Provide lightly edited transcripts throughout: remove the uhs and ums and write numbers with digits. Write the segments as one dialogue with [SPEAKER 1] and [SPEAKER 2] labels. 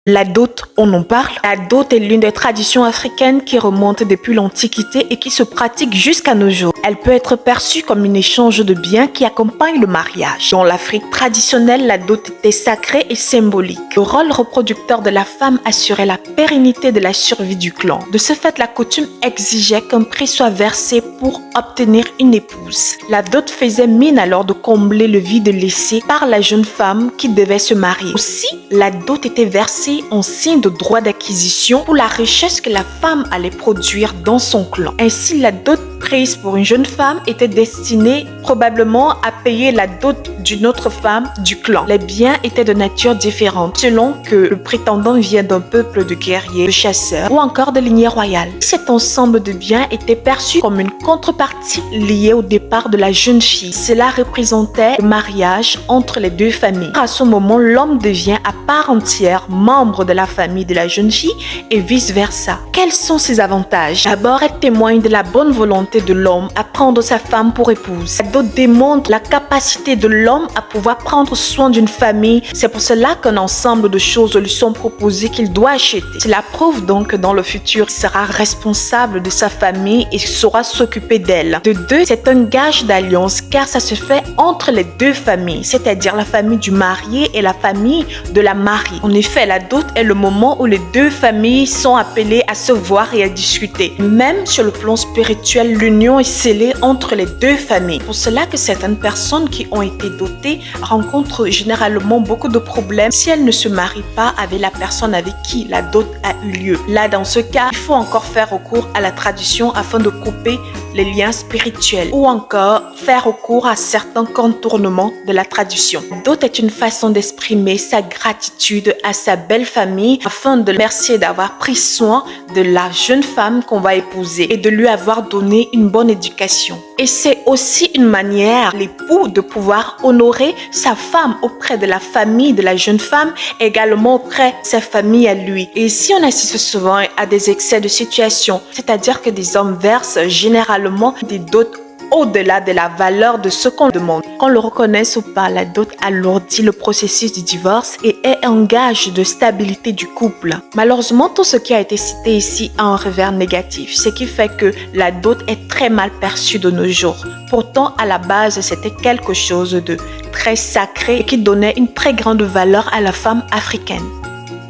[SPEAKER 1] La dot, on en parle. La dot est l'une des traditions africaines qui remonte depuis l'Antiquité et qui se pratique jusqu'à nos jours. Elle peut être perçue comme un échange de biens qui accompagne le mariage. Dans l'Afrique traditionnelle, la dot était sacrée et symbolique. Le rôle reproducteur de la femme assurait la pérennité de la survie du clan. De ce fait, la coutume exigeait qu'un prix soit versé pour obtenir une épouse. La dot faisait mine alors de combler le vide laissé par la jeune femme qui devait se marier. Aussi, la dot était versée en signe de droit d'acquisition pour la richesse que la femme allait produire dans son clan. Ainsi, la dot prise pour une jeune femme était destinée probablement à payer la dot d'une autre femme du clan. Les biens étaient de nature différente selon que le prétendant vient d'un peuple de guerriers, de chasseurs ou encore de lignée royale. Cet ensemble de biens était perçu comme une contrepartie liée au départ de la jeune fille. Cela représentait le mariage entre les deux familles. À ce moment, l'homme devient à part entière membre de la famille de la jeune fille et vice-versa. Quels sont ses avantages? D'abord, elle témoigne de la bonne volonté de l'homme à prendre sa femme pour épouse. La dot démontre la capacité de l'homme à pouvoir prendre soin d'une famille. C'est pour cela qu'un ensemble de choses lui sont proposées qu'il doit acheter. Cela prouve donc que dans le futur, il sera responsable de sa famille et saura s'occuper d'elle. De deux, c'est un gage d'alliance car ça se fait entre les deux familles, c'est-à-dire la famille du marié et la famille de la mariée. En effet, la dot est le moment où les deux familles sont appelées à se voir et à discuter. Même sur le plan spirituel, l'union est scellée entre les deux familles. Pour cela que certaines personnes qui ont été dotées rencontrent généralement beaucoup de problèmes si elles ne se marient pas avec la personne avec qui la dot a eu lieu. Là, dans ce cas, il faut encore faire recours à la tradition afin de couper les liens spirituels ou encore faire recours à certains contournements de la tradition. La dot est une façon d'exprimer sa gratitude à sa belle famille afin de remercier d'avoir pris soin de la jeune femme qu'on va épouser et de lui avoir donné une bonne éducation. Et c'est aussi une manière, l'époux, de pouvoir honorer sa femme auprès de la famille de la jeune femme, également auprès de sa famille à lui. Et ici, on assiste souvent à des excès de situation, c'est-à-dire que des hommes versent généralement des dots au-delà de la valeur de ce qu'on demande. Qu'on le reconnaisse ou pas, la dot alourdit le processus du divorce et est un gage de stabilité du couple. Malheureusement, tout ce qui a été cité ici a un revers négatif, ce qui fait que la dot est très mal perçue de nos jours. Pourtant, à la base, c'était quelque chose de très sacré et qui donnait une très grande valeur à la femme africaine.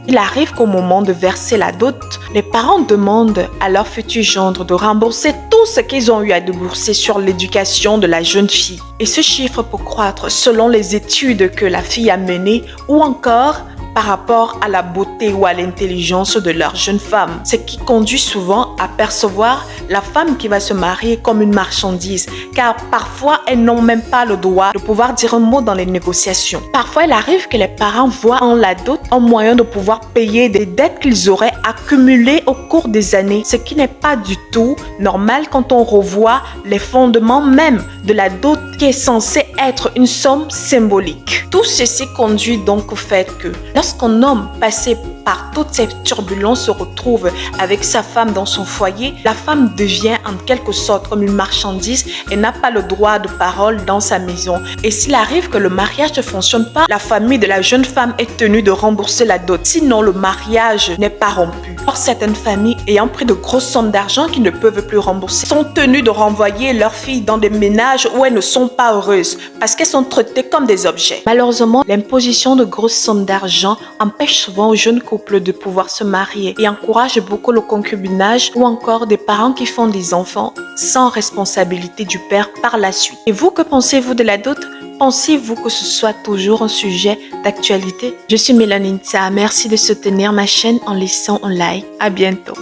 [SPEAKER 1] Il arrive qu'au moment de verser la dot, les parents demandent à leur futur gendre de rembourser tout ce qu'ils ont eu à débourser sur l'éducation de la jeune fille. Et ce chiffre peut croître selon les études que la fille a menées ou encore par rapport à la beauté ou à l'intelligence de leur jeune femme, ce qui conduit souvent à percevoir la femme qui va se marier comme une marchandise, car parfois elles n'ont même pas le droit de pouvoir dire un mot dans les négociations. Parfois, il arrive que les parents voient en la dot un moyen de pouvoir payer des dettes qu'ils auraient accumulées au cours des années, ce qui n'est pas du tout normal quand on revoit les fondements même de la dot qui est censée être une somme symbolique. Tout ceci conduit donc au fait que lorsqu'un homme passé par toutes ces turbulences se retrouve avec sa femme dans son foyer, la femme devient en quelque sorte comme une marchandise et n'a pas le droit de parole dans sa maison. Et s'il arrive que le mariage ne fonctionne pas, la famille de la jeune femme est tenue de rembourser la dot. Sinon, le mariage n'est pas rompu. Or, certaines familles ayant pris de grosses sommes d'argent qu'ils ne peuvent plus rembourser sont tenues de renvoyer leurs filles dans des ménages où elles ne sont pas heureuses parce qu'elles sont traitées comme des objets. Malheureusement, l'imposition de grosses sommes d'argent empêche souvent aux jeunes couples de pouvoir se marier et encourage beaucoup le concubinage ou encore des parents qui font des enfants sans responsabilité du père par la suite. Et vous, que pensez-vous de la dot? Pensez-vous que ce soit toujours un sujet d'actualité? Je suis Mélanie Nta. Merci de soutenir ma chaîne en laissant un like. À bientôt.